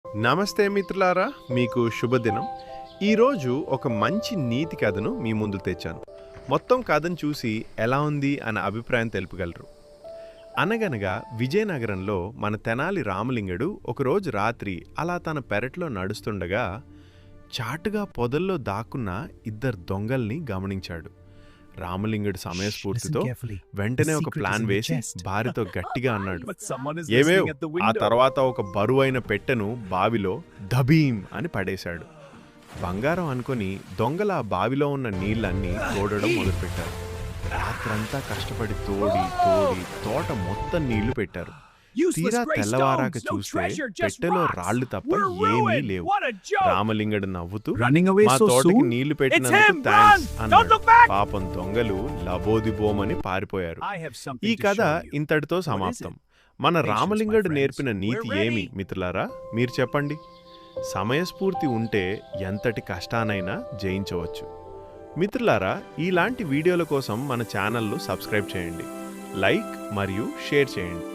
నమస్తే మిత్రులారా, మీకు శుభదినం. ఈరోజు ఒక మంచి నీతి కథను మీ ముందు తెచ్చాను. మొత్తం కథను చూసి ఎలా ఉంది అన్న అభిప్రాయం తెలుపగలరు. అనగనగా విజయనగరంలో మన తెనాలి రామలింగడు ఒకరోజు రాత్రి అలా తన పెరట్లో నడుస్తుండగా చాటుగా పొదల్లో దాక్కున్న ఇద్దరు దొంగల్ని గమనించాడు. రామలింగడు సమయస్ఫూర్తితో వెంటనే ఒక ప్లాన్ వేసి భార్యతో గట్టిగా అన్నాడు, ఏమేవ్. ఆ తర్వాత ఒక బరువైన పెట్టెను బావిలో ధబీం అని పడేశాడు. బంగారం అనుకుని దొంగల ఆ బావిలో ఉన్న నీళ్ళన్నీ తోడడం మొదలుపెట్టారు. రాత్రంతా కష్టపడి తోడి తోట మొత్తం నీళ్లు పెట్టారు. తీరా తెల్లవారాక చూస్తే పెట్టెలో రాళ్లు తప్ప ఏమీ లేవు. రామలింగడు నవ్వుతూ, మా తోటకి నీళ్లు పెట్టినందుకు థాంక్స్ అన్నాడు. పాపం దొంగలు లబోదిబోమని పారిపోయారు. ఈ కథ ఇంతటితో సమాప్తం. మన రామలింగడు నేర్పిన నీతి ఏమి మిత్రులారా, మీరు చెప్పండి. సమయస్ఫూర్తి ఉంటే ఎంతటి కష్టానైనా జయించవచ్చు. మిత్రులారా, ఇలాంటి వీడియోల కోసం మన ఛానల్ను సబ్స్క్రైబ్ చేయండి, లైక్ మరియు షేర్ చేయండి.